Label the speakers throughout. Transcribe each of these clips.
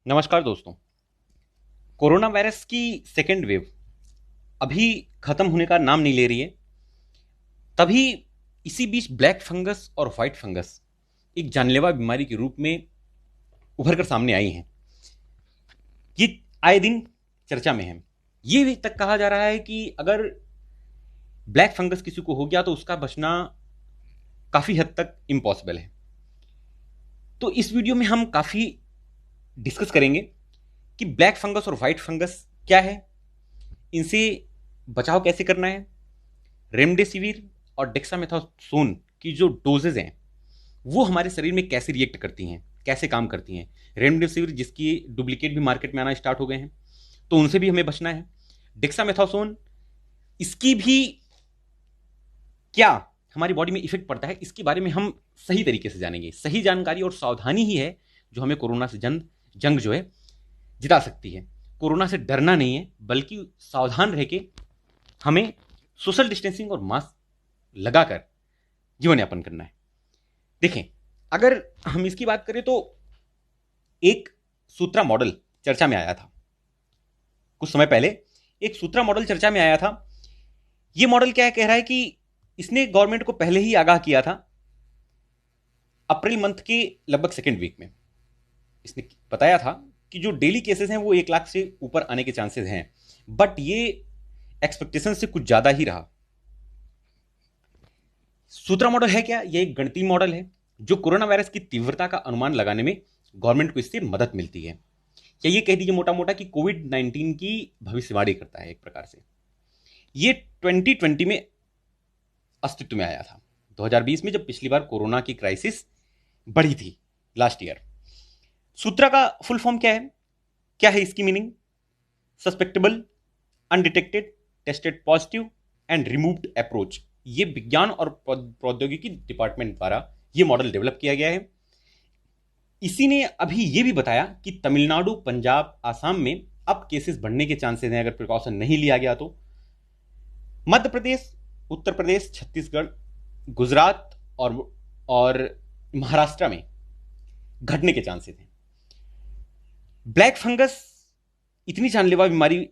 Speaker 1: नमस्कार दोस्तों। Corona virus की सेकेंड वेव अभी खत्म होने का नाम नहीं ले रही है। तभी इसी बीच ब्लैक फंगस और वाइट फंगस एक जानलेवा बीमारी के रूप में उभर कर सामने आई हैं। ये आए दिन चर्चा में है। ये भी तक कहा जा रहा है कि अगर ब्लैक फंगस किसी को हो गया तो उसका बचना काफी हद तक इम्पॉसिबल है। तो इस वीडियो में हम काफी डिस्कस करेंगे कि ब्लैक फंगस और वाइट फंगस क्या है, इनसे बचाव कैसे करना है, रेमडेसिविर और डेक्सामेथासोन की जो डोजेज हैं वो हमारे शरीर में कैसे रिएक्ट करती हैं, कैसे काम करती हैं। रेमडेसिविर जिसकी डुप्लीकेट भी मार्केट में आना स्टार्ट हो गए हैं, तो उनसे भी हमें बचना है। डेक्सामेथासोन, इसकी भी क्या हमारी बॉडी में इफेक्ट पड़ता है, इसके बारे में हम सही तरीके से जानेंगे। सही जानकारी और सावधानी ही है जो हमें कोरोना से जंग जो है जिता सकती है। कोरोना से डरना नहीं है, बल्कि सावधान रह के हमें सोशल डिस्टेंसिंग और मास्क लगाकर जीवन यापन करना है। देखें, अगर हम इसकी बात करें तो एक सूत्रा मॉडल चर्चा में आया था कुछ समय पहले। एक सूत्रा मॉडल चर्चा में आया था। यह मॉडल क्या कह रहा है कि इसने गवर्नमेंट को पहले ही आगाह किया था। अप्रैल मंथ के लगभग सेकेंड वीक में इसने बताया था कि जो डेली केसेस हैं वो 1 लाख से ऊपर आने के चांसेस हैं, बट ये एक्सपेक्टेशन से कुछ ज्यादा ही रहा। सूत्रा मॉडल है क्या? यह एक गणितीय मॉडल है जो कोरोना वायरस की तीव्रता का अनुमान लगाने में गवर्नमेंट को इससे मदद मिलती है। या ये कह दीजिए मोटा मोटा कि कोविड-19 की भविष्यवाणी करता है एक प्रकार से। ये 2020 में अस्तित्व में आया था, 2020 में, जब पिछली बार कोरोना की क्राइसिस बढ़ी थी लास्ट ईयर। सूत्रा का फुल फॉर्म क्या है इसकी meaning? Suspectable, undetected, tested positive and removed approach. ये विज्ञान और प्रौद्योगिकी डिपार्टमेंट द्वारा ये मॉडल डेवलप किया गया है। इसी ने अभी ये भी बताया कि तमिलनाडु, पंजाब, आसाम में अब केसेस बढ़ने के चांसेस हैं अगर प्रिकॉशन नहीं लिया गया तो। मध्य प्रदेश, उत्तर प्रदेश, छत्तीसगढ़, गुजरात और महाराष्ट्र में घटने के चांसेस हैं। ब्लैक फंगस इतनी जानलेवा बीमारी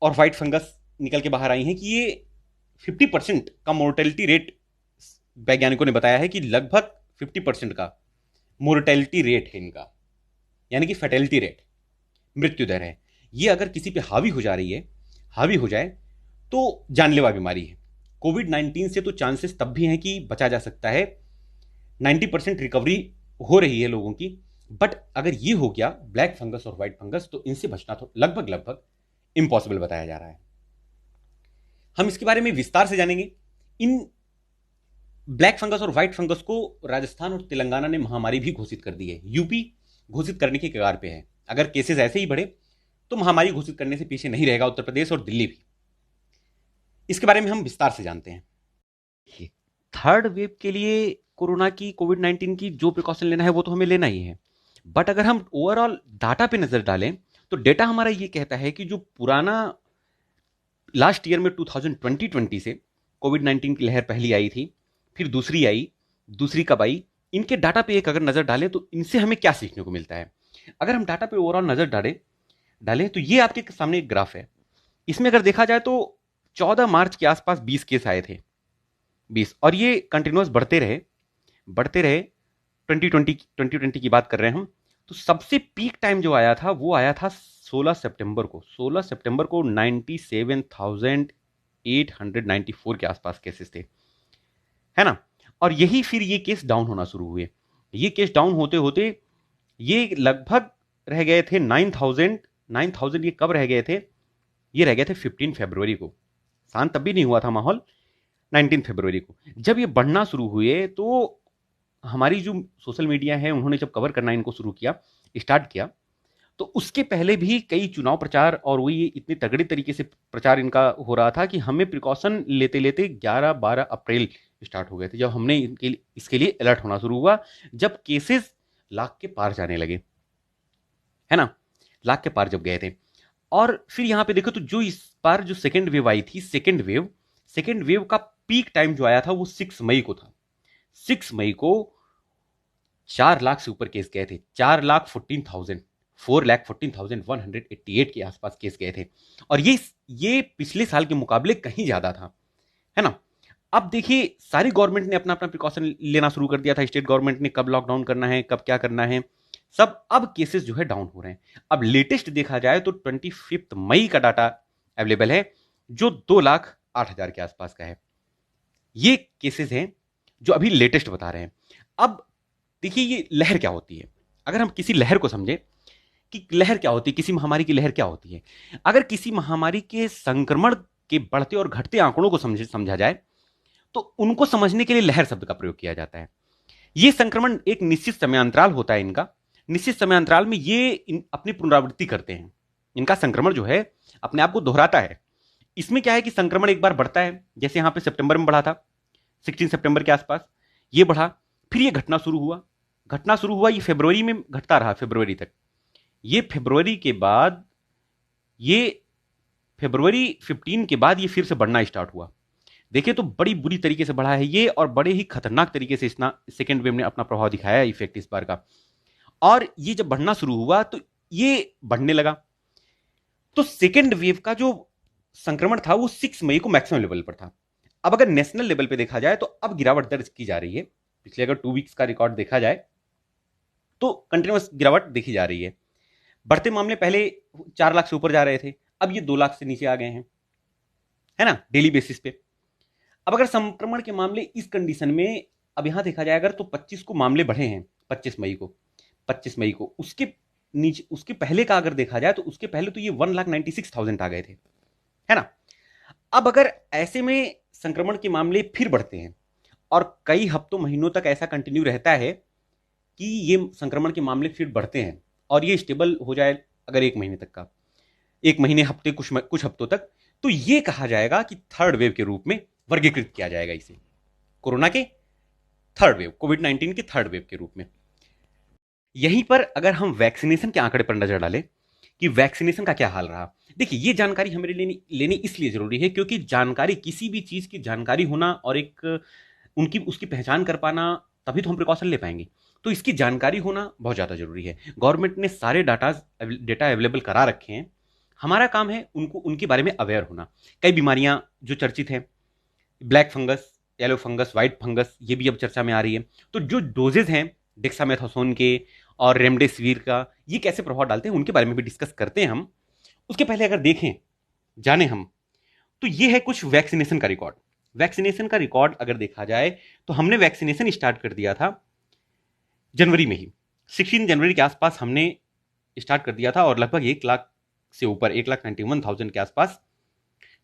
Speaker 1: और व्हाइट फंगस निकल के बाहर आई हैं कि ये 50% का मोर्टेलिटी रेट, वैज्ञानिकों ने बताया है कि लगभग 50% का मोर्टेलिटी रेट है इनका, यानी कि फैटेलिटी रेट, मृत्यु दर है। ये अगर किसी पे हावी हो जाए तो जानलेवा बीमारी है। कोविड-19 से तो चांसेस तब भी हैं कि बचा जा सकता है, 90% रिकवरी हो रही है लोगों की, बट अगर ये हो गया ब्लैक फंगस और व्हाइट फंगस तो इनसे बचना तो लगभग इम्पॉसिबल बताया जा रहा है। हम इसके बारे में विस्तार से जानेंगे। इन ब्लैक फंगस और व्हाइट फंगस को राजस्थान और तेलंगाना ने महामारी भी घोषित कर दी है। यूपी घोषित करने की कगार पे है। अगर केसेस ऐसे ही बढ़े तो महामारी घोषित करने से पीछे नहीं रहेगा उत्तर प्रदेश और दिल्ली भी। इसके बारे में हम विस्तार से जानते हैं। थर्ड वेव के लिए कोरोना की, कोविड-19 की जो प्रिकॉशन लेना है वो तो हमें लेना ही है, बट अगर हम ओवरऑल डाटा पे नजर डालें तो डेटा हमारा ये कहता है कि जो पुराना लास्ट ईयर में 2020 से कोविड-19 की लहर पहली आई थी, फिर दूसरी आई, दूसरी कब आई, इनके डाटा पे एक अगर नजर डालें तो इनसे हमें क्या सीखने को मिलता है। अगर हम डाटा पे ओवरऑल नजर डालें तो ये आपके सामने एक ग्राफ है। इसमें अगर देखा जाए तो 14 मार्च के आसपास 20 केस आए थे, 20, और ये कंटिन्यूअस बढ़ते रहे 2020 की बात कर रहे हैं हम। तो सबसे पीक टाइम जो आया था वो आया था 16 सितंबर को। 16 सितंबर को 97,894 के आसपास केसेस थे, है ना। और यही फिर ये केस डाउन होना शुरू हुए। ये केस डाउन होते होते ये लगभग रह गए थे 9,000। ये कब रह गए थे? ये रह गए थे 15 फरवरी को। शांत तब भी नहीं हुआ था माहौल। 19 फरवरी को जब ये बढ़ना शुरू हुए तो हमारी जो सोशल मीडिया है उन्होंने जब कवर करना इनको स्टार्ट किया, तो उसके पहले भी कई चुनाव प्रचार और वही इतने तगड़े तरीके से प्रचार इनका हो रहा था कि हमें प्रिकॉशन लेते लेते 11-12 अप्रैल स्टार्ट हो गए थे, जब हमने इसके लिए अलर्ट होना शुरू हुआ, जब केसेस लाख के पार जाने लगे, है ना। लाख के पार जब गए थे। और फिर यहां पे देखो तो जो इस बार जो सेकेंड वेव आई थी, सेकेंड वेव का पीक टाइम जो आया था वो 6 मई को था। 6 मई को 4 लाख से ऊपर केस गए थे, 4,14,000। 4,14,188 के आसपास केस गए थे, और ये पिछले साल के मुकाबले कहीं ज्यादा था, है ना। अब देखिए, सारी गवर्नमेंट ने अपना अपना प्रिकॉशन लेना शुरू कर दिया था। स्टेट गवर्नमेंट ने कब लॉकडाउन करना है, कब क्या करना है, सब अब केसेस जो है डाउन हो रहे हैं। अब लेटेस्ट देखा जाए तो 25 मई का डाटा अवेलेबल है, जो 2,08,000 के आसपास का है। ये केसेस हैं जो अभी लेटेस्ट बता रहे हैं। अब देखिए, ये लहर क्या होती है, अगर हम किसी लहर को समझे कि लहर क्या होती है, किसी महामारी की लहर क्या होती है। अगर किसी महामारी के संक्रमण के बढ़ते और घटते आंकड़ों को समझा जाए तो उनको समझने के लिए लहर शब्द का प्रयोग किया जाता है। ये संक्रमण एक निश्चित समयांतराल होता है, इनका निश्चित समयांतराल में ये अपनी पुनरावृत्ति करते हैं। इनका संक्रमण जो है अपने आप को दोहराता है। इसमें क्या है कि संक्रमण एक बार बढ़ता है, जैसे यहां पे सितंबर में बढ़ा था, 16 सितंबर के आसपास ये बढ़ा, फिर ये घटना शुरू हुआ, ये फरवरी में घटता रहा, फरवरी तक। ये फरवरी के बाद, ये फरवरी 15 के बाद ये फिर से बढ़ना स्टार्ट हुआ। देखिए तो बड़ी बुरी तरीके से बढ़ा है ये, और बड़े ही खतरनाक तरीके से इतना सेकेंड वेव ने अपना प्रभाव दिखाया है, इफेक्ट इस बार का। और ये जब बढ़ना शुरू हुआ तो ये बढ़ने लगा। तो सेकेंड वेव का जो संक्रमण था वो 6 मई को मैक्सिमम लेवल पर था। अब अगर नेशनल लेवल पे देखा जाए तो अब गिरावट दर्ज की जा रही है। पिछले अगर 2 वीक्स का रिकॉर्ड देखा जाए तो कंटिन्यूअस गिरावट देखी जा रही है। बढ़ते मामले पहले 4 लाख से ऊपर जा रहे थे, अब ये 2 लाख से नीचे आ गए हैं, है ना, डेली बेसिस पे। अब अगर संक्रमण के मामले इस कंडीशन में अब यहां देखा जाए अगर, तो 25 को मामले बढ़े हैं, 25 मई को उसके नीचे, उसके पहले का अगर देखा जाए तो उसके पहले तो ये 1,96,000 आ गए थे, है ना। अब अगर ऐसे में संक्रमण के मामले फिर बढ़ते हैं और कई हफ्तों महीनों तक ऐसा कंटिन्यू रहता है कि ये संक्रमण के मामले फिर बढ़ते हैं और ये स्टेबल हो जाए अगर 1 महीने तक का, 1 महीने हफ्ते कुछ हफ्तों तक, तो ये कहा जाएगा कि थर्ड वेव के रूप में वर्गीकृत किया जाएगा इसे, कोरोना के थर्ड वेव, कोविड-19 के थर्ड वेव के रूप में। यहीं पर अगर हम वैक्सीनेशन के आंकड़े पर नजर डालें कि वैक्सीनेशन का क्या हाल रहा, देखिए ये जानकारी हमें लेनी इसलिए जरूरी है क्योंकि जानकारी, किसी भी चीज की जानकारी होना और एक उसकी पहचान कर पाना, तभी तो हम प्रिकॉशन ले पाएंगे। तो इसकी जानकारी होना बहुत ज्यादा जरूरी है। गवर्नमेंट ने सारे डेटा अवेलेबल करा रखे हैं, हमारा काम है उनके बारे में अवेयर होना। कई बीमारियां जो चर्चित हैं, black fungus, yellow fungus, white fungus, ये भी अब चर्चा में आ रही है। तो जो डोजेज हैं डेक्सामेथासोन के और रेमडेसिविर का, ये कैसे प्रभाव डालते हैं उनके बारे में भी डिस्कस करते हैं हम। उसके पहले अगर देखें, जाने हम, तो ये है कुछ वैक्सीनेशन का रिकॉर्ड। वैक्सीनेशन का रिकॉर्ड अगर देखा जाए तो हमने वैक्सीनेशन स्टार्ट कर दिया था जनवरी में ही, 16 जनवरी के आसपास हमने स्टार्ट कर दिया था और लगभग 1 लाख से ऊपर, 1,91,000 के आसपास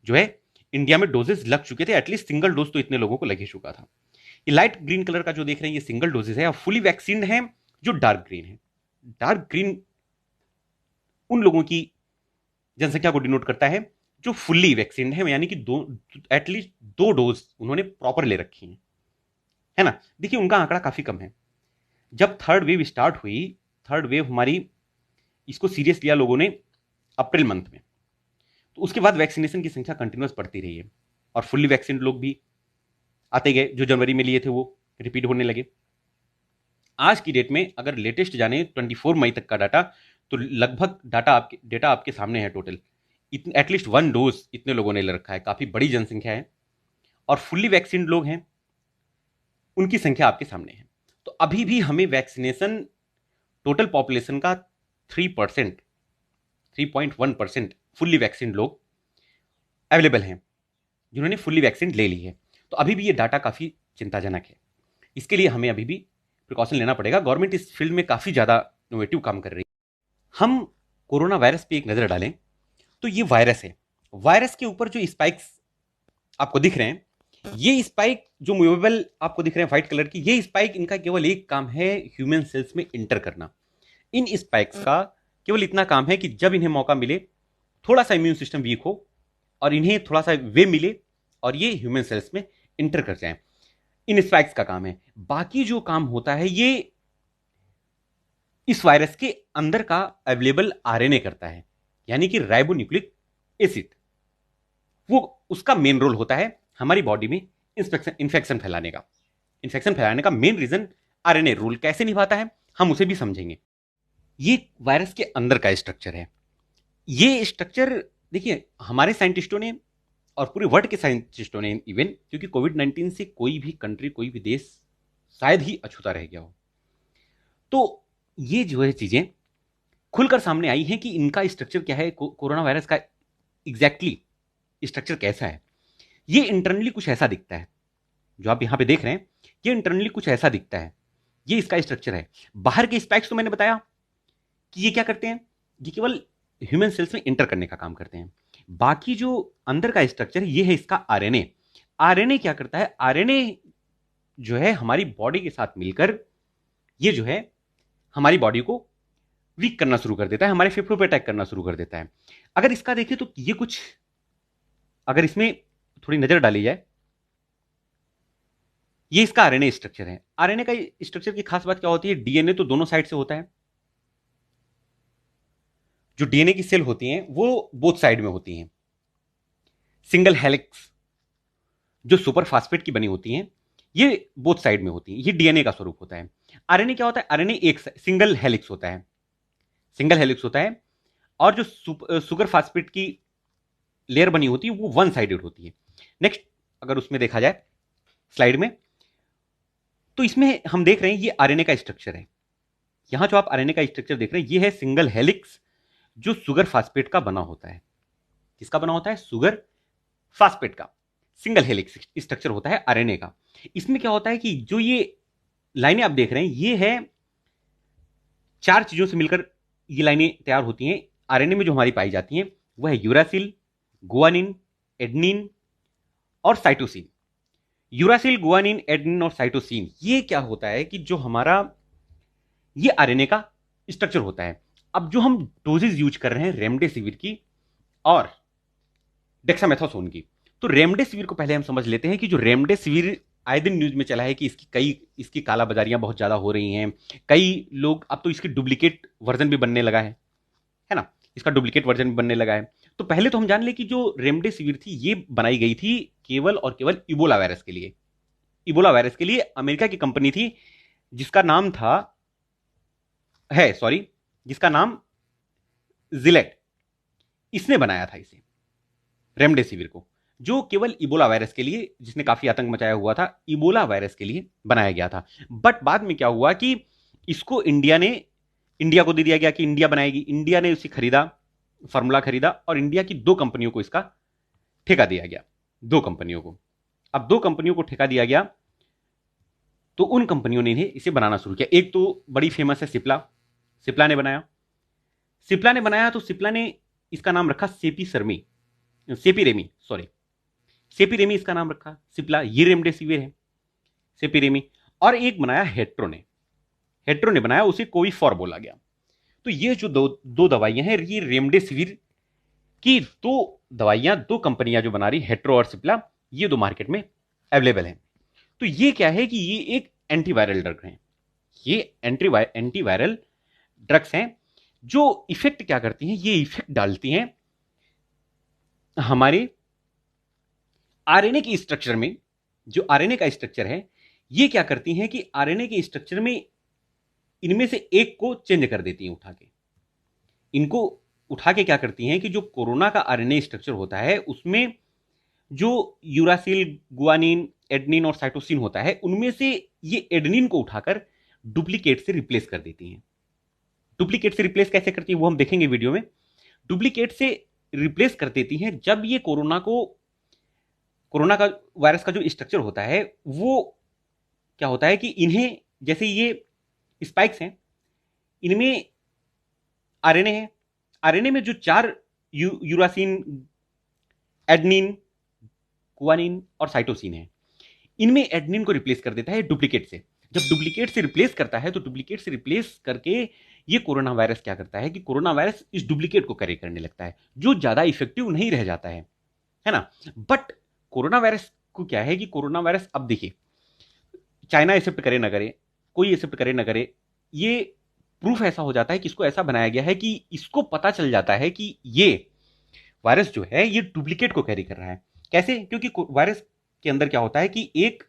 Speaker 1: जो है इंडिया में डोजेस लग चुके थे। एटलीस्ट सिंगल डोज तो इतने लोगों को लग ही चुका था। ये लाइट ग्रीन कलर का जो देख रहे हैं ये सिंगल डोजेस है, और फुली वैक्सीन है जो डार्क ग्रीन है। डार्क ग्रीन उन लोगों की जनसंख्या को डिनोट करता है जो फुल्ली वैक्सीन है, यानी कि एटलीस्ट 2 डोज उन्होंने प्रॉपर ले रखी है ना। देखिए उनका आंकड़ा काफी कम है। जब थर्ड वेव स्टार्ट हुई, थर्ड वेव हमारी, इसको सीरियस लिया लोगों ने अप्रैल मंथ में, तो उसके बाद वैक्सीनेशन की संख्या कंटिन्यूअस बढ़ती रही है और फुल्ली वैक्सीन लोग भी आते गए। जो जनवरी में लिए थे वो रिपीट होने लगे। आज की डेट में अगर लेटेस्ट जाने 24 मई तक का डाटा, तो लगभग डेटा आपके सामने है। टोटल एटलीस्ट 1 डोज इतने लोगों ने ले रखा है, काफी बड़ी जनसंख्या है। और फुल्ली वैक्सीन लोग हैं, उनकी संख्या आपके सामने है। तो अभी भी हमें वैक्सीनेशन टोटल पॉपुलेशन का 3.1% फुल्ली वैक्सीन लोग अवेलेबल हैं जिन्होंने फुल्ली वैक्सीन ले ली है। तो अभी भी ये डाटा काफी चिंताजनक है। इसके लिए हमें अभी भी प्रिकॉशन लेना पड़ेगा। गवर्नमेंट इस फील्ड में काफी ज्यादा इनोवेटिव काम कर रही है। हम कोरोना वायरस पे एक नजर डालें तो ये वायरस है। वायरस के ऊपर जो स्पाइक्स आपको दिख रहे हैं, ये स्पाइक जो मूवेबल आपको दिख रहे हैं व्हाइट कलर की, ये स्पाइक, इनका केवल एक काम है ह्यूमन सेल्स में इंटर करना। इन स्पाइक्स का केवल इतना काम है कि जब इन्हें मौका मिले, थोड़ा सा इम्यून सिस्टम वीक हो और इन्हें थोड़ा सा वे मिले और ये ह्यूमन सेल्स में इंटर कर जाएं, इन स्पाइक्स का काम है। बाकी जो काम होता है ये इस वायरस के अंदर का अवेलेबल आरएनए करता है, यानी कि राइबोन्यूक्लिक एसिड। वो उसका मेन रोल होता है हमारी बॉडी में इन्फेक्शन फैलाने का। इन्फेक्शन फैलाने का मेन रीजन आरएनए रोल कैसे निभाता है हम उसे भी समझेंगे। ये वायरस के अंदर का स्ट्रक्चर है। ये स्ट्रक्चर देखिए हमारे साइंटिस्टों ने और पूरे वर्ल्ड के साइंटिस्टों ने इवन, क्योंकि कोविड 19 से कोई भी कंट्री कोई भी देश शायद ही अछूता रह गया हो, तो ये जो है चीजें खुलकर सामने आई हैं कि इनका स्ट्रक्चर क्या है, कोरोना वायरस का एग्जैक्टली स्ट्रक्चर कैसा है। ये इंटरनली कुछ ऐसा दिखता है, जो आप यहां पे देख रहे हैं, ये इंटरनली कुछ ऐसा दिखता है। ये इसका स्ट्रक्चर है। बाहर के स्पाइक्स तो मैंने बताया कि ये क्या करते हैं, ये केवल ह्यूमन सेल्स में इंटर करने का काम करते हैं। बाकी जो अंदर का स्ट्रक्चर है ये है इसका आरएनए। आरएनए क्या करता है, आरएनए जो है हमारी बॉडी के साथ मिलकर ये जो है हमारी बॉडी को वीक करना शुरू कर देता है, हमारे फेफड़ों पर अटैक करना शुरू कर देता है। अगर इसका देखें तो ये कुछ, अगर इसमें थोड़ी नजर डाली जाए, ये इसका आरएनए स्ट्रक्चर है। आरएनए का स्ट्रक्चर की खास बात क्या होती है, डीएनए तो दोनों साइड से होता है। जो डीएनए की सेल होती हैं वो बोथ साइड में होती हैं। सिंगल हेलिक्स जो सुपर फास्फेट की बनी होती हैं ये बोथ साइड में होती हैं। ये डीएनए का स्वरूप होता है। आरएनए क्या होता है, आरएनए एक सिंगल हेलिक्स होता है, सिंगल हेलिक्स होता है। और जो सुगर फास्फेट की लेयर बनी होती है वो वन साइडेड होती है। नेक्स्ट अगर उसमें देखा जाए स्लाइड में, तो इसमें हम देख रहे हैं ये आरएनए का स्ट्रक्चर है। यहां जो आप आरएनए का स्ट्रक्चर देख रहे हैं ये है सिंगल हेलिक्स जो सुगर फास्फेट का बना होता है। किसका बना होता है, सुगर फास्फेट का सिंगल हेलिक्स स्ट्रक्चर होता है आरएनए का। इसमें क्या होता है कि जो ये लाइनें आप देख रहे हैं ये है चार चीजों से मिलकर ये लाइनें तैयार होती हैं। आरएनए में जो हमारी पाई जाती हैं वह है यूरासिल, गुआनिन, एडेनिन और साइटोसिन। यूरासिल, गुआनिन, एडेनिन और साइटोसिन, ये क्या होता है कि जो हमारा ये आरएनए का स्ट्रक्चर होता है। अब जो हम डोजेज यूज कर रहे हैं रेमडेसिविर की और डेक्सामेथासोन की, तो रेमडेसिविर को पहले हम समझ लेते हैं कि जो रेमडेसिविर आए दिन न्यूज में चला है कि इसकी काला बाजारियां बहुत ज्यादा हो रही हैं। कई लोग, अब तो इसकी डुप्लीकेट वर्जन भी बनने लगा है ना, इसका डुप्लीकेट वर्जन भी बनने लगा है। तो पहले तो हम जान ले कि जो रेमडेसिविर थी ये बनाई गई थी केवल और केवल इबोला वायरस के लिए। इबोला वायरस के लिए अमेरिका की कंपनी थी जिसका नाम था जिसका नाम जिलेट, इसने बनाया था इसे रेमडेसिविर को, जो केवल इबोला वायरस के लिए, जिसने काफी आतंक मचाया हुआ था, इबोला वायरस के लिए बनाया गया था। बट बाद में क्या हुआ कि इसको इंडिया को दे दिया गया कि इंडिया बनाएगी। इंडिया ने उसे खरीदा, फार्मूला खरीदा और इंडिया की दो कंपनियों को इसका ठेका दिया गया। दो कंपनियों को, अब दो कंपनियों को ठेका दिया गया तो उन कंपनियों ने इसे बनाना शुरू किया। एक तो बड़ी फेमस है सिप्ला, सिप्ला ने बनाया तो सिप्ला ने इसका नाम रखा सेपीरेमी इसका नाम रखा सिप्ला। ये रेमडेसिविर है, सेपीरेमी। और एक बनाया हेट्रो ने बनाया, उसे कोई फॉर बोला गया। तो ये जो दो दवाइयां हैं, ये रेमडेसिविर की दो दवाइयां, दो कंपनियां जो बना रही, हेट्रो और सिप्ला, ये दो मार्केट में अवेलेबल हैं। तो ये क्या है कि ये एक एंटीवायरल ड्रग है। ये एंटीवायरल ड्रग्स हैं जो इफेक्ट क्या करती हैं, ये इफेक्ट डालती हैं हमारे आरएनए की स्ट्रक्चर में। जो आरएनए का स्ट्रक्चर है ये क्या करती हैं कि आरएनए के स्ट्रक्चर में इनमें से एक को चेंज कर देती हैं, इनको उठा के क्या करती हैं कि जो कोरोना का आरएनए स्ट्रक्चर होता है उसमें जो यूरासिल, गुआनिन, एडेनिन और साइटोसिन होता है, उनमें से ये एडेनिन को उठाकर डुप्लीकेट से रिप्लेस कर देती हैं। डुप्लीकेट से रिप्लेस कैसे करती है वो हम देखेंगे वीडियो में। डुप्लीकेट से रिप्लेस कर देती हैं जब ये कोरोना का वायरस का जो स्ट्रक्चर होता है वो क्या होता है कि इन्हें, जैसे ये स्पाइक्स हैं, इनमें आरएनए है, आरएनए में जो चार यूरासिन, एडेनिन, गुआनिन और साइटोसिन है, इनमें एडेनिन को रिप्लेस कर देता है डुप्लीकेट से। जब डुप्लीकेट से रिप्लेस करता है तो डुप्लीकेट से रिप्लेस करके ये कोरोना वायरस क्या करता है कि कोरोना वायरस इस डुप्लीकेट को कैरी करने लगता है, जो ज्यादा इफेक्टिव नहीं रह जाता है ना। बट कोरोना वायरस को क्या है कि कोरोना वायरस, अब देखिए चाइना एक्सेप्ट करे ना करे, कोई एक्सेप्ट करे ना करे, ये प्रूफ ऐसा हो जाता है कि इसको ऐसा बनाया गया है कि इसको पता चल जाता है कि ये वायरस जो है ये डुप्लीकेट को कैरी कर रहा है। कैसे? क्योंकि वायरस के अंदर क्या होता है कि एक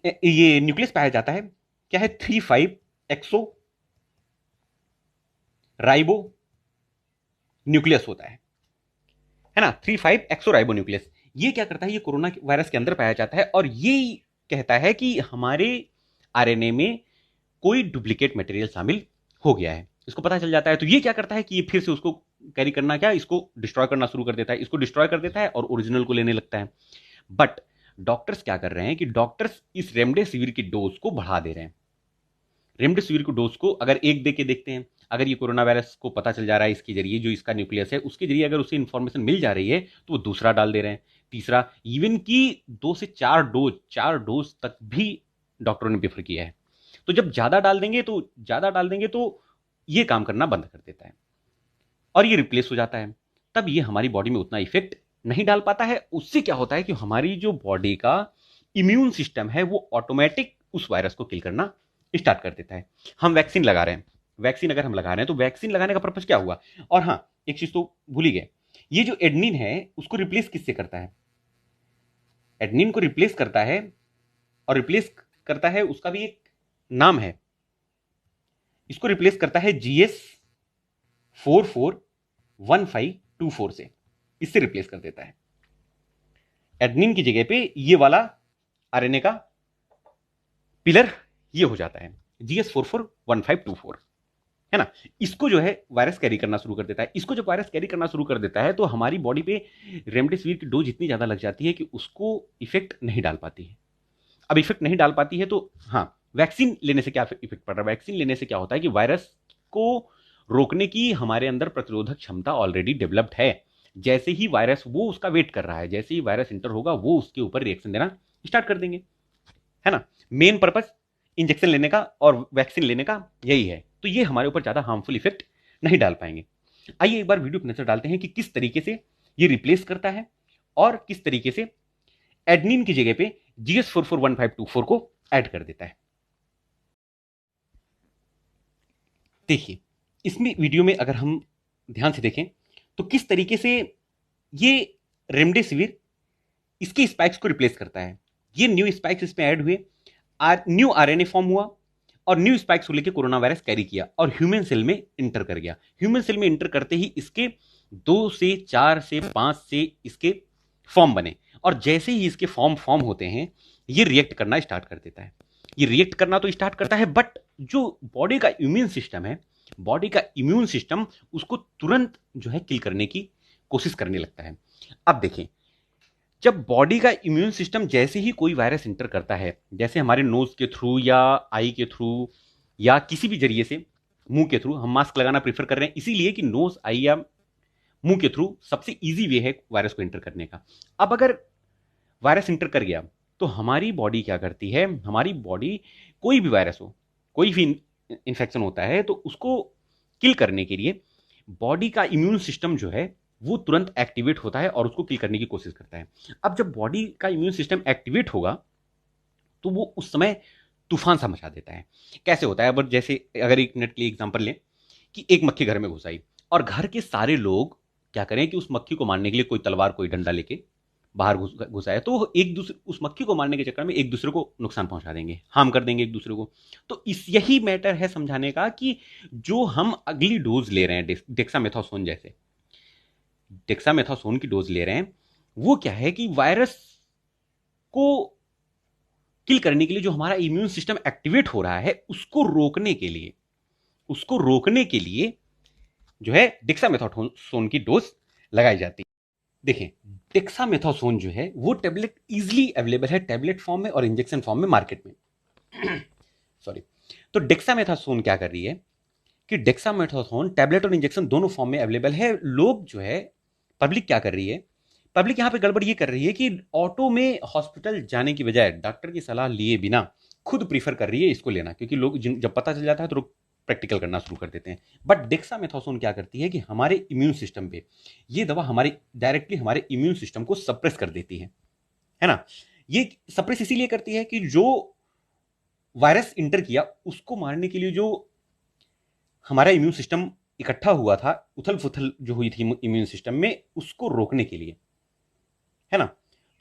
Speaker 1: ये न्यूक्लियस पाया जाता है, क्या है, 3, 5 एक्सो राइबो न्यूक्लियस होता है ना, 3,5 एक्सो राइबो न्यूक्लियस। ये क्या करता है, ये कोरोना वायरस के अंदर पाया जाता है और ये कहता है कि हमारे आरएनए में कोई डुप्लीकेट मटेरियल शामिल हो गया है, इसको पता चल जाता है। तो ये क्या करता है कि ये फिर से उसको कैरी करना, क्या इसको डिस्ट्रॉय करना शुरू कर देता है, इसको डिस्ट्रॉय कर देता है और ओरिजिनल को लेने लगता है। बट डॉक्टर्स क्या कर रहे हैं कि डॉक्टर्स इस रेमडेसिविर की डोज को बढ़ा दे रहे हैं। रेमडेसिविर की डोज को अगर एक दे के देखते हैं, अगर ये कोरोना वायरस को पता चल जा रहा है इसके जरिए, जो इसका न्यूक्लियस है उसके जरिए अगर उसे इंफॉर्मेशन मिल जा रही है तो वो दूसरा डाल दे रहे हैं, तीसरा, इवन की 2 से 4 डोज तक भी डॉक्टरों ने प्रेफर किया है। तो जब ज्यादा डाल देंगे तो ये काम करना बंद कर देता है और ये रिप्लेस हो जाता है। तब ये हमारी बॉडी में उतना इफेक्ट नहीं डाल पाता है। उससे क्या होता है कि हमारी जो बॉडी का इम्यून सिस्टम है वो ऑटोमेटिक उस वायरस को किल करना स्टार्ट कर देता है। हम वैक्सीन लगा रहे हैं, वैक्सीन अगर हम लगा रहे हैं तो वैक्सीन लगाने का पर्पस क्या हुआ? और हाँ, एक चीज तो भूल ही गए, ये जो एडनिन है उसको रिप्लेस किससे करता है? एडनिन को रिप्लेस करता है, और रिप्लेस करता है उसका भी एक नाम है, इसको रिप्लेस करता है GS441524 से, इससे रिप्लेस कर देता है। एडनिन की जगह पे ये वाला आरएनए का पिलर ये हो जाता है GS441524, है ना। इसको जो है वायरस कैरी करना शुरू कर देता है। इसको जब वायरस कैरी करना शुरू कर देता है तो हमारी बॉडी पे रेमडेसिविर की डोज इतनी ज्यादा लग जाती है कि उसको इफेक्ट नहीं डाल पाती है। अब इफेक्ट नहीं डाल पाती है तो हाँ, वैक्सीन लेने से क्या इफेक्ट पड़ रहा है? वैक्सीन लेने से क्या होता है कि वायरस को रोकने की हमारे अंदर प्रतिरोधक क्षमता ऑलरेडी डेवलप्ड है। जैसे ही वायरस, वो उसका वेट कर रहा है, जैसे ही वायरस इंटर होगा वो उसके ऊपर रिएक्शन देना स्टार्ट कर देंगे, है ना। मेन पर्पस इंजेक्शन लेने का और वैक्सीन लेने का यही है। तो ये हमारे ऊपर ज्यादा हार्मफुल इफेक्ट नहीं डाल पाएंगे। आइए एक बार वीडियो पर नजर डालते हैं कि किस तरीके से ये रिप्लेस करता है और किस तरीके से एडनिन की जगह पे GS441524 को ऐड कर देता है। देखिए, इसमें वीडियो में अगर हम ध्यान से देखें तो किस तरीके से ये रेमडेसिविर इसके स्पाइक्स को रिप्लेस करता है। ये न्यू स्पाइक्स इसमें ऐड हुए, न्यू आरएनए फॉर्म हुआ और न्यू स्पाइक्स को लेकर कोरोना वायरस कैरी किया और ह्यूमन सेल में इंटर कर गया। ह्यूमन सेल में इंटर करते ही इसके 2 से 4 से 5 से इसके फॉर्म बने और जैसे ही इसके फॉर्म होते हैं ये रिएक्ट करना स्टार्ट कर देता है। ये रिएक्ट करना तो स्टार्ट करता है, बट जो बॉडी का इम्यून सिस्टम है, बॉडी का इम्यून सिस्टम उसको तुरंत जो है किल करने की कोशिश करने लगता है। अब देखें, जब बॉडी का इम्यून सिस्टम जैसे ही कोई वायरस इंटर करता है, जैसे हमारे नोज के थ्रू या आई के थ्रू या किसी भी जरिए से, मुंह के थ्रू, हम मास्क लगाना प्रीफर कर रहे हैं इसीलिए कि नोज, आई या मुंह के थ्रू सबसे इजी वे है वायरस को इंटर करने का। अब अगर वायरस इंटर कर गया तो हमारी बॉडी क्या करती है? हमारी बॉडी, कोई भी वायरस हो, कोई भी इंफेक्शन होता है तो उसको किल करने के लिए बॉडी का इम्यून सिस्टम जो है वो तुरंत एक्टिवेट होता है और उसको किल करने की कोशिश करता है। अब जब बॉडी का इम्यून सिस्टम एक्टिवेट होगा तो वो उस समय तूफान सा मचा देता है। कैसे होता है? अब जैसे अगर एक मिनट के लिए एग्जांपल लें कि एक मक्खी घर में घुस आई और घर के सारे लोग क्या करें कि उस मक्खी को मारने के लिए कोई तलवार, कोई डंडा लेके बाहर घुस आए, तो एक दूसरे, उस मक्खी को मारने के चक्कर में एक दूसरे को नुकसान पहुंचा देंगे, हार्म कर देंगे एक दूसरे को। तो इस यही मैटर है समझाने का कि जो हम अगली डोज ले रहे हैं, डेक्सामेथासोन जैसे डेक्सामेथासोन की डोज ले रहे हैं, वो क्या है कि वायरस को किल करने के लिए जो हमारा इम्यून सिस्टम एक्टिवेट हो रहा है उसको रोकने के लिए जो है डेक्सामेथासोन की डोज लगाई जाती है। देखें, डेक्सामेथासोन जो है वो टेबलेट इजीली अवेलेबल है, टेबलेट फॉर्म में और इंजेक्शन फॉर्म में मार्केट में। सॉरी। तो डेक्सामेथासोन क्या कर रही है कि डेक्सामेथासोन टेबलेट और इंजेक्शन दोनों फॉर्म में अवेलेबल है। लोग जो है, पब्लिक क्या कर रही है? पब्लिक यहां पे गड़बड़ ये कर रही है कि ऑटो में हॉस्पिटल जाने की बजाय डॉक्टर की सलाह लिए बिना खुद प्रीफर कर रही है इसको लेना, क्योंकि लोग जब पता चल जाता है तो लोग प्रैक्टिकल करना शुरू कर देते हैं। बट डेक्सामेथासोन क्या करती है कि हमारे इम्यून सिस्टम पे ये दवा डायरेक्टली हमारे इम्यून सिस्टम को सप्रेस कर देती है ना। ये सप्रेस इसीलिए करती है कि जो वायरस इंटर किया उसको मारने के लिए जो हमारा इम्यून सिस्टम इकट्ठा हुआ था, उथल पुथल जो हुई थी इम्यून सिस्टम में, उसको रोकने के लिए, है ना।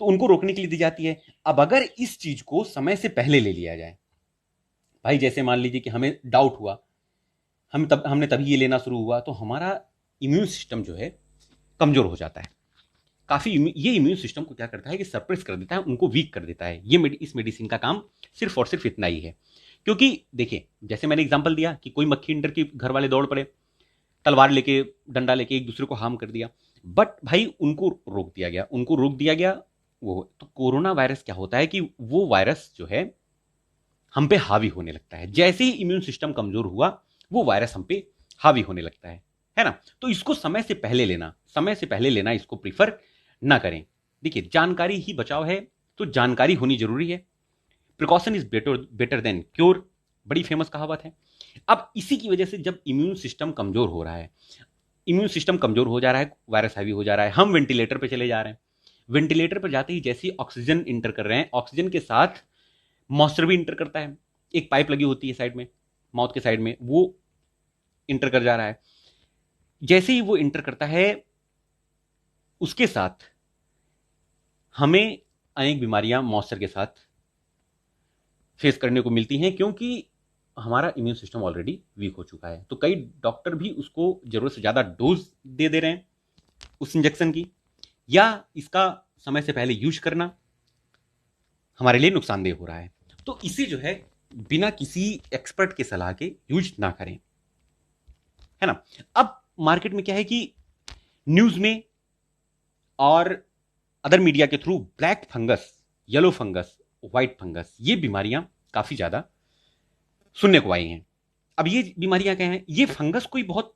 Speaker 1: तो उनको रोकने के लिए दी जाती है। अब अगर इस चीज को समय से पहले ले लिया जाए, भाई जैसे मान लीजिए कि हमें डाउट हुआ, हमने तभी ये लेना शुरू हुआ, तो हमारा इम्यून सिस्टम जो है कमजोर हो जाता है काफी। ये इम्यून सिस्टम को क्या करता है कि सप्रेस कर देता है, उनको वीक कर देता है। इस मेडिसिन का काम सिर्फ और सिर्फ इतना ही है। क्योंकि देखिए, जैसे मैंने एग्जांपल दिया कि कोई मक्खी इंटर की घर वाले दौड़ पड़े, तलवार लेके, डंडा लेके एक दूसरे को हार्म कर दिया, बट भाई उनको रोक दिया गया। वो तो कोरोना वायरस क्या होता है कि वो वायरस जो है हम पे हावी होने लगता है। जैसे ही इम्यून सिस्टम कमजोर हुआ, वो वायरस हम पे हावी होने लगता है ना। तो इसको समय से पहले लेना इसको प्रीफर ना करें। देखिए, जानकारी ही बचाव है, तो जानकारी होनी जरूरी है। Precaution is better better than cure, बड़ी फेमस कहावत है। अब इसी की वजह से जब इम्यून सिस्टम कमजोर हो रहा है, इम्यून सिस्टम कमजोर हो जा रहा है, वायरस हावी हो जा रहा है, हम वेंटिलेटर पे चले जा रहे हैं। वेंटिलेटर पर जाते ही जैसे ही ऑक्सीजन इंटर कर रहे हैं, ऑक्सीजन के साथ मॉइस्चर भी इंटर करता है। एक पाइप लगी होती है साइड में, माउथ के साइड में, वो इंटर कर जा रहा है। जैसे ही वो इंटर करता है, उसके साथ हमें अनेक बीमारियां मॉइस्चर के साथ फेस करने को मिलती हैं, क्योंकि हमारा इम्यून सिस्टम ऑलरेडी वीक हो चुका है। तो कई डॉक्टर भी उसको जरूरत से ज्यादा डोज दे रहे हैं उस इंजेक्शन की, या इसका समय से पहले यूज करना हमारे लिए नुकसानदेह हो रहा है। तो इसे जो है बिना किसी एक्सपर्ट के सलाह के यूज ना करें, है ना। अब मार्केट में क्या है कि न्यूज में और अदर मीडिया के through black fungus, yellow fungus, white fungus, ये बीमारियां काफी ज्यादा सुनने को आई हैं। अब ये बीमारियां क्या हैं? ये फंगस कोई बहुत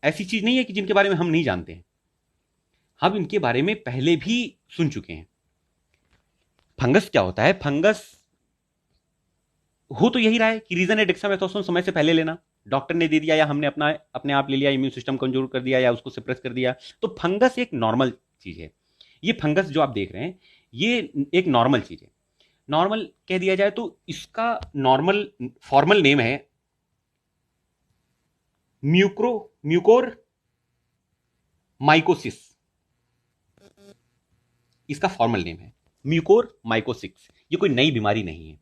Speaker 1: ऐसी चीज नहीं है कि जिनके बारे में हम नहीं जानते हैं। हम इनके बारे में पहले भी सुन चुके हैं। फंगस क्या होता है? फंगस हो तो यही रहा है कि रीजन है डेक्सामेथासोन समय से पहले लेना, डॉक्टर ने दे दिया या हमने अपने आप ले लिया, इम्यून सिस्टम कमजोर कर दिया या उसको सप्रेस कर दिया। तो फंगस एक नॉर्मल चीज है। ये फंगस जो आप देख रहे हैं, ये एक नॉर्मल चीज है। नॉर्मल कह दिया जाए तो इसका नॉर्मल फॉर्मल नेम है म्यूकोर माइकोसिस। इसका फॉर्मल नेम है म्यूकोर माइकोसिस। ये कोई नई बीमारी नहीं है।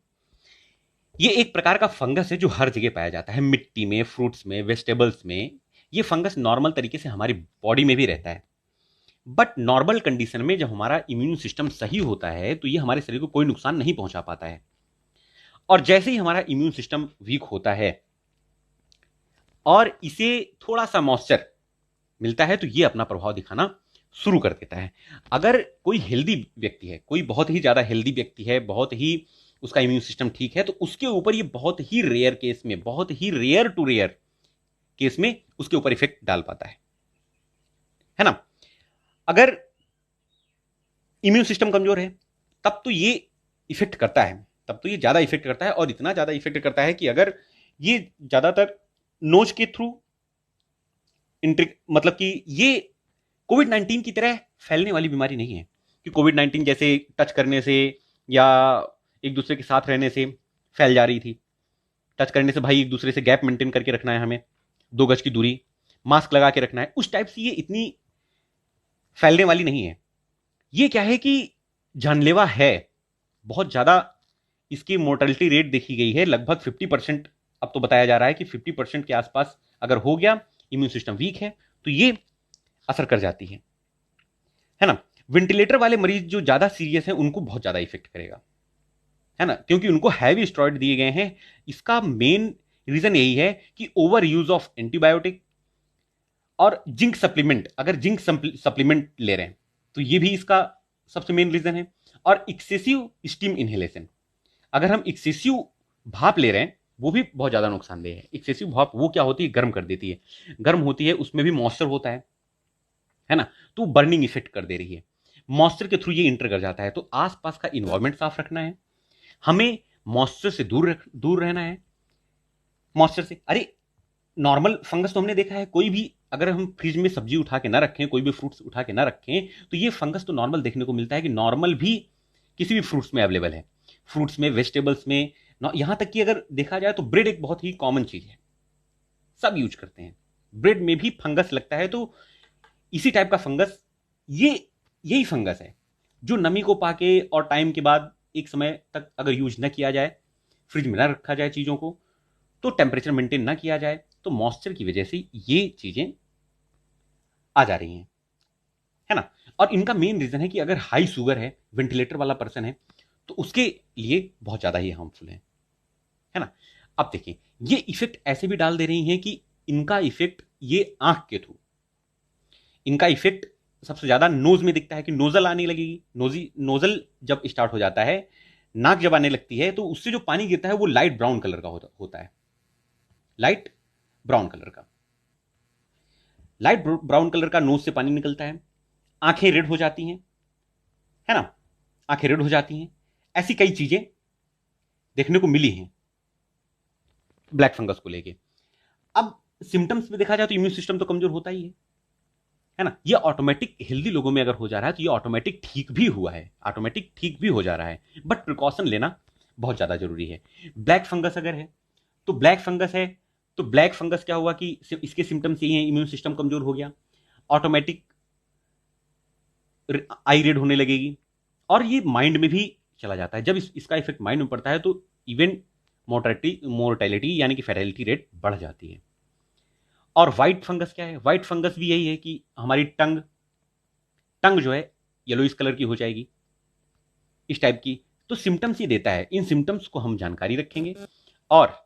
Speaker 1: ये एक प्रकार का फंगस है जो हर जगह पाया जाता है, मिट्टी में, फ्रूट्स में, वेजिटेबल्स में। ये फंगस नॉर्मल तरीके से हमारी बॉडी में भी रहता है, बट नॉर्मल कंडीशन में जब हमारा इम्यून सिस्टम सही होता है तो ये हमारे शरीर को कोई नुकसान नहीं पहुंचा पाता है। और जैसे ही हमारा इम्यून सिस्टम वीक होता है और इसे थोड़ा सा मॉइस्चर मिलता है, तो ये अपना प्रभाव दिखाना शुरू कर देता है। अगर कोई हेल्दी व्यक्ति है, कोई बहुत ही ज्यादा हेल्दी व्यक्ति है, बहुत ही उसका इम्यून सिस्टम ठीक है, तो उसके ऊपर ये बहुत ही रेयर केस में, बहुत ही रेयर टू रेयर केस में उसके ऊपर इफेक्ट डाल पाता है ना। अगर इम्यून सिस्टम कमजोर है तब तो ये इफेक्ट करता है, तब तो ये ज्यादा इफेक्ट करता है। और इतना ज्यादा इफेक्ट करता है कि अगर ये ज्यादातर नोज के थ्रू मतलब कि ये कोविड-19 की तरह फैलने वाली बीमारी नहीं है कि कोविड-19 जैसे टच करने से या एक दूसरे के साथ रहने से फैल जा रही थी। टच करने से भाई एक दूसरे से गैप मेंटेन करके रखना है, हमें 2 गज की दूरी, मास्क लगा के रखना है, उस टाइप से ये इतनी फैलने वाली नहीं है। ये क्या है कि जानलेवा है, बहुत ज्यादा इसकी मोर्टेलिटी रेट देखी गई है, लगभग 50%। अब तो बताया जा रहा है कि 50% के आसपास अगर हो गया, इम्यून सिस्टम वीक है, तो ये असर कर जाती है ना। वेंटिलेटर वाले मरीज जो ज्यादा सीरियस हैं, उनको बहुत ज्यादा इफेक्ट करेगा, है ना, क्योंकि उनको हैवी स्टेरॉइड दिए गए हैं। इसका मेन रीजन यही है कि ओवर यूज ऑफ एंटीबायोटिक और जिंक सप्लीमेंट, अगर जिंक सप्लीमेंट ले रहे हैं तो ये भी इसका सबसे मेन रीजन है। और एक्सेसिव स्टीम इनहेलेशन, अगर हम एक्सेसिव भाप ले रहे हैं, वो भी बहुत ज्यादा नुकसानदेह है। एक्सेसिव भाप वो क्या होती है? गर्म कर देती है, गर्म होती है, उसमें भी मॉइस्चर होता है ना, तो बर्निंग इफेक्ट कर दे रही है, मॉइस्चर के थ्रू ये इंटर कर जाता है। तो आसपास का इन्वायरमेंट साफ रखना है हमें, मॉइस्चर से दूर रहना है। मॉइस्चर से, अरे नॉर्मल फंगस तो हमने देखा है, कोई भी अगर हम फ्रिज में सब्जी उठा के ना रखें, कोई भी फ्रूट्स उठा के ना रखें, तो ये फंगस तो नॉर्मल देखने को मिलता है कि नॉर्मल भी किसी भी फ्रूट्स में अवेलेबल है, फ्रूट्स में, वेजिटेबल्स में। यहां तक कि अगर देखा जाए तो ब्रेड एक बहुत ही कॉमन चीज है, सब यूज करते हैं, ब्रेड में भी फंगस लगता है। तो इसी टाइप का फंगस, यही फंगस है जो नमी को पाके और टाइम के बाद एक समय तक अगर यूज न किया जाए फ्रिज में ना रखा जाए चीज़ों को, तो टेम्परेचर मेंटेन ना किया जाए, तो मॉइस्चर की वजह से ये चीज़ें आ जा रही हैं, है ना। और इनका मेन रीज़न है कि अगर हाई शुगर है, वेंटिलेटर वाला पर्सन है, तो उसके लिए बहुत ज़्यादा ही हार्मफुल है ना। अब देखिए, ये इफेक्ट ऐसे भी डाल दे रही हैं कि इनका इफेक्ट ये आंख के थ्रू, इनका इफेक्ट सबसे ज्यादा नोज में दिखता है कि नोजल आने लगेगी। नोजल जब स्टार्ट हो जाता है, नाक जब आने लगती है, तो उससे जो पानी गिरता है वो लाइट ब्राउन कलर का होता है, लाइट ब्राउन कलर का, लाइट ब्राउन कलर का नोज से पानी निकलता है, आंखें रेड हो जाती हैं, है ना, आंखें रेड हो जाती हैं। ऐसी कई चीजें देखने को मिली हैं ब्लैक फंगस को लेके। अब सिम्टम्स में देखा जाए तो इम्यून सिस्टम तो कमजोर होता ही है ना। ये ऑटोमेटिक हेल्दी लोगों में अगर हो जा रहा है तो ये ऑटोमेटिक ठीक भी हुआ है, ऑटोमेटिक ठीक भी हो जा रहा है, बट प्रिकॉशन लेना बहुत ज्यादा जरूरी है। ब्लैक फंगस अगर है तो ब्लैक फंगस है, तो ब्लैक फंगस क्या हुआ कि इसके सिम्टम्स यही हैं, इम्यून सिस्टम कमजोर हो गया, ऑटोमेटिक आई रेड होने लगेगी, और ये माइंड में भी चला जाता है। जब इसका इफेक्ट माइंड में पड़ता है तो इवन मोर्टेलिटी यानी कि फेटेलिटी रेट बढ़ जाती है। और व्हाइट फंगस क्या है? व्हाइट फंगस भी यही है कि हमारी टंग जो है येलोइश कलर की हो जाएगी, इस टाइप की। तो सिम्टम्स ये देता है, इन सिम्टम्स को हम जानकारी रखेंगे और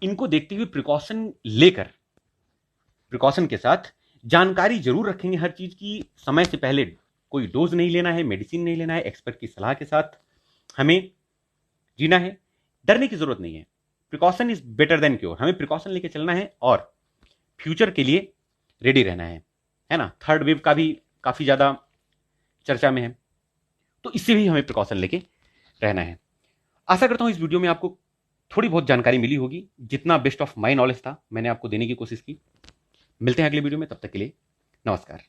Speaker 1: इनको देखते हुए प्रिकॉशन लेकर, प्रिकॉशन के साथ जानकारी जरूर रखेंगे हर चीज की। समय से पहले कोई डोज नहीं लेना है, मेडिसिन नहीं लेना है, एक्सपर्ट की सलाह के साथ हमें जीना है, डरने की जरूरत नहीं है। Precaution is better than cure, हमें प्रिकॉशन लेके चलना है और फ्यूचर के लिए रेडी रहना है ना। थर्ड वेव का भी काफी ज्यादा चर्चा में है, तो इससे भी हमें प्रिकॉशन लेके रहना है। आशा करता हूं इस वीडियो में आपको थोड़ी बहुत जानकारी मिली होगी, जितना बेस्ट ऑफ माई नॉलेज था मैंने आपको देने की कोशिश की। मिलते हैं अगले वीडियो में, तब तक के लिए नमस्कार।